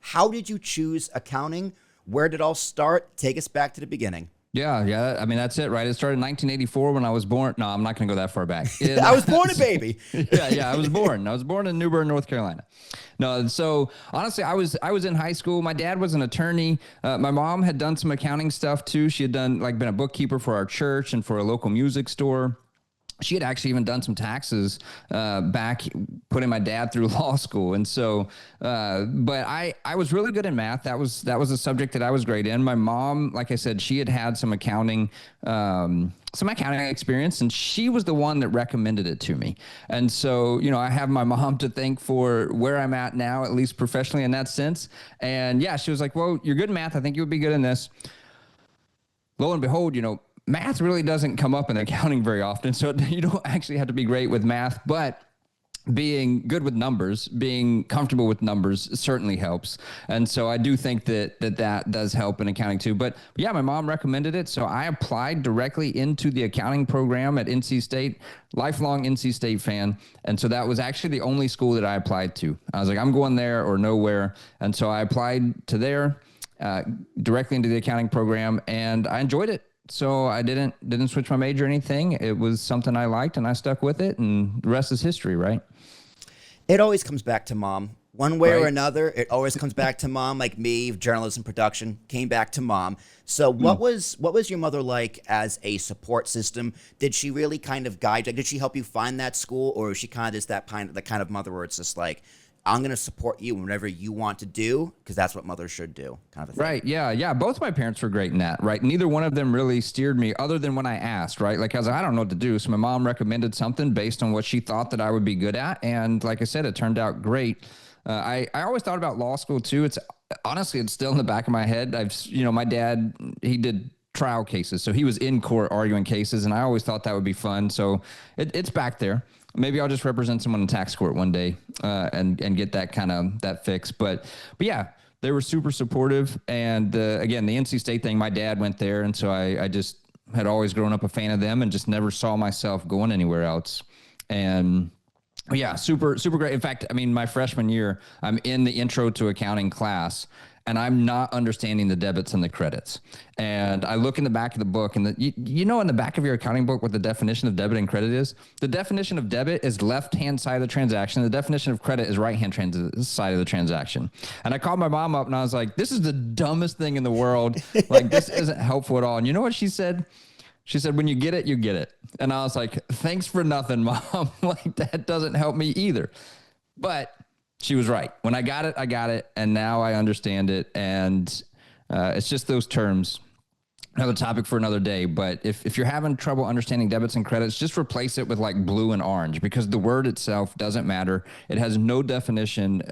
How did you choose accounting? Where did it all start? Take us back to the beginning. Yeah. I mean, that's it, right? It started in 1984 when I was born. No, I'm not going to go that far back. I was born a baby. Yeah. I was born in New Bern, North Carolina. No, so honestly, I was in high school. My dad was an attorney. My mom had done some accounting stuff too. She had been a bookkeeper for our church and for a local music store. She had actually even done some taxes back, putting my dad through law school. And so, but I was really good in math. That was a subject that I was great in. My mom, like I said, she had some accounting experience, and she was the one that recommended it to me. And so, I have my mom to thank for where I'm at now, at least professionally in that sense. And yeah, she was like, well, you're good in math. I think you would be good in this. Lo and behold, math really doesn't come up in accounting very often. So you don't actually have to be great with math, but being good with numbers, being comfortable with numbers certainly helps. And so I do think that does help in accounting too. But yeah, my mom recommended it. So I applied directly into the accounting program at NC State, lifelong NC State fan. And so that was actually the only school that I applied to. I was like, I'm going there or nowhere. And so I applied to there directly into the accounting program, and I enjoyed it. So I didn't switch my major or anything. It was something I liked, and I stuck with it, and the rest is history, right? It always comes back to mom. One way or another, it always comes back to mom. Like me, journalism production, came back to mom. So what was your mother like as a support system? Did she really kind of guide you? Did she help you find that school, or is she kind of just the kind of mother where it's just like, I'm going to support you whenever you want to do, because that's what mothers should do, kind of a thing. Right. Yeah. Both my parents were great in that, right? Neither one of them really steered me other than when I asked, right? Like I was like, I don't know what to do. So my mom recommended something based on what she thought that I would be good at. And like I said, it turned out great. I always thought about law school too. It's still in the back of my head. My dad, he did trial cases. So he was in court arguing cases, and I always thought that would be fun. So it's back there. Maybe I'll just represent someone in tax court one day and get that fix. But yeah, they were super supportive. And again, the NC State thing, my dad went there. And so I just had always grown up a fan of them and just never saw myself going anywhere else. And yeah, super, super great. In fact, my freshman year, I'm in the intro to accounting class, and I'm not understanding the debits and the credits. And I look in the back of the book, and in the back of your accounting book what the definition of debit and credit is? The definition of debit is left-hand side of the transaction. The definition of credit is right-hand side of the transaction. And I called my mom up, and I was like, this is the dumbest thing in the world. Like, this isn't helpful at all. And you know what she said? She said, when you get it, you get it. And I was like, thanks for nothing, Mom. Like, that doesn't help me either. But she was right. When I got it, and now I understand it. And it's just those terms. Another topic for another day. But if you're having trouble understanding debits and credits, just replace it with like blue and orange, because the word itself doesn't matter. It has no definition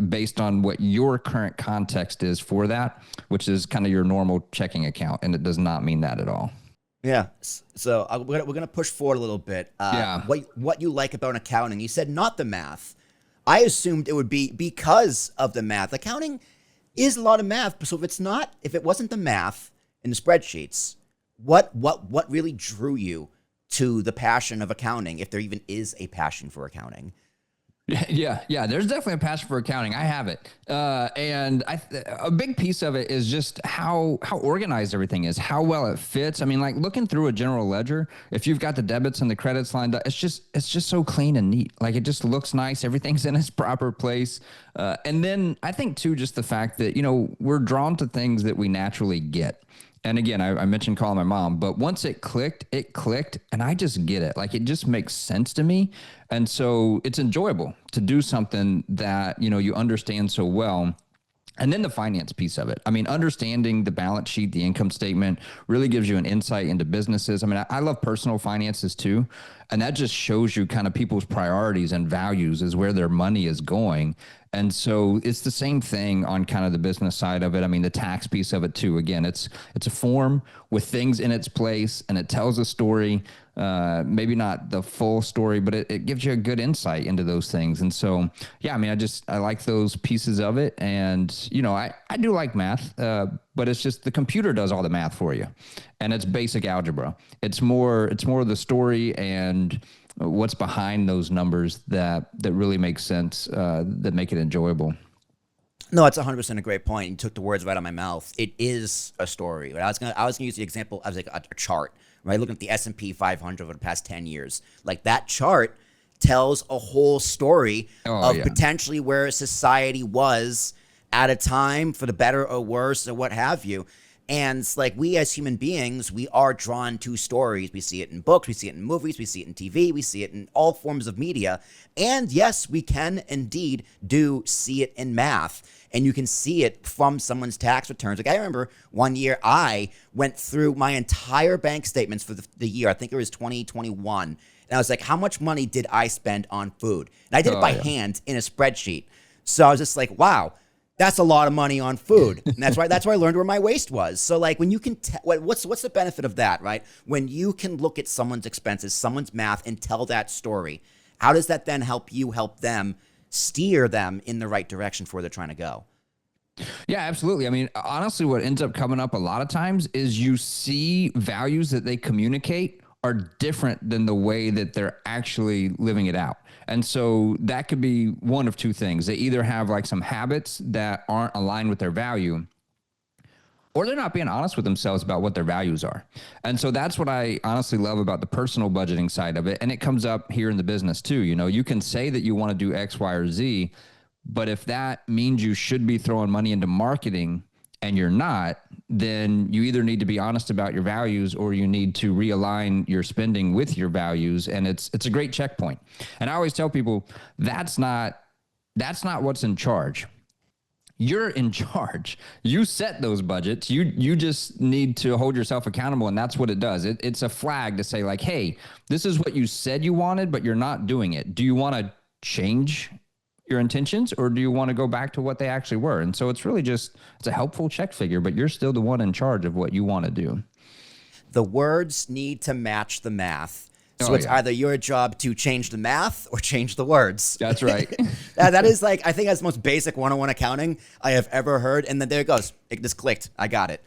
based on what your current context is for that, which is kind of your normal checking account. And it does not mean that at all. Yeah. So we're going to push forward a little bit. What you like about accounting? You said not the math. I assumed it would be because of the math. Accounting is a lot of math. So if it wasn't the math in the spreadsheets, what really drew you to the passion of accounting, if there even is a passion for accounting? Yeah. There's definitely a passion for accounting. I have it. And a big piece of it is just how organized everything is, how well it fits. Like looking through a general ledger, if you've got the debits and the credits lined up, it's just so clean and neat. Like, it just looks nice. Everything's in its proper place. And then I think too, just the fact that, we're drawn to things that we naturally get. And again, I mentioned calling my mom, but once it clicked, and I just get it. Like, it just makes sense to me. And so it's enjoyable to do something that, you understand so well. And then the finance piece of it. Understanding the balance sheet, the income statement really gives you an insight into businesses. I love personal finances too. And that just shows you kind of people's priorities and values is where their money is going. And so it's the same thing on kind of the business side of it. The tax piece of it too. Again, it's a form with things in its place, and it tells a story. Maybe not the full story, but it gives you a good insight into those things. And so, yeah, I like those pieces of it. And, I do like math, but it's just the computer does all the math for you, and it's basic algebra. It's more the story and what's behind those numbers that really makes sense, that make it enjoyable. No, that's 100% a great point. You took the words right out of my mouth. It is a story. Right? I was gonna use the example as like a chart, right? Looking at the S&P 500 over the past 10 years, like that chart tells a whole story Oh, of yeah. potentially where society was at a time, for the better or worse or what have you. And it's like, we as human beings, we are drawn to stories. We see it in books, we see it in movies, we see it in TV, we see it in all forms of media. And yes, we can indeed do see it in math. And you can see it from someone's tax returns. Like, I remember one year I went through my entire bank statements for the year. I think it was 2021. And I was like, how much money did I spend on food? And I did it Oh, by yeah. hand in a spreadsheet. So I was just like, wow, that's a lot of money on food. And that's why I learned where my waste was. So like, when you can what's the benefit of that, right? When you can look at someone's expenses, someone's math, and tell that story, how does that then help you help them steer them in the right direction for where they're trying to go? Yeah, absolutely. I mean, honestly, what ends up coming up a lot of times is you see values that they communicate are different than the way that they're actually living it out. And so that could be one of two things. They either have like some habits that aren't aligned with their value, or they're not being honest with themselves about what their values are. And so that's what I honestly love about the personal budgeting side of it. And it comes up here in the business too. You know, you can say that you want to do X, Y, or Z, but if that means you should be throwing money into marketing and you're not, then you either need to be honest about your values or you need to realign your spending with your values. And it's a great checkpoint. And I always tell people that's not what's in charge. You're in charge. You set those budgets. You just need to hold yourself accountable, and that's what it does. It's a flag to say like, hey, this is what you said you wanted, but you're not doing it. Do you want to change your intentions, or do you want to go back to what they actually were? And so it's really just, it's a helpful check figure, but you're still the one in charge of what you want to do. The words need to match the math. So Oh, it's yeah. either your job to change the math or change the words. That's right. That is like, I think that's the most basic 101 accounting I have ever heard. And then there it goes. It just clicked. I got it.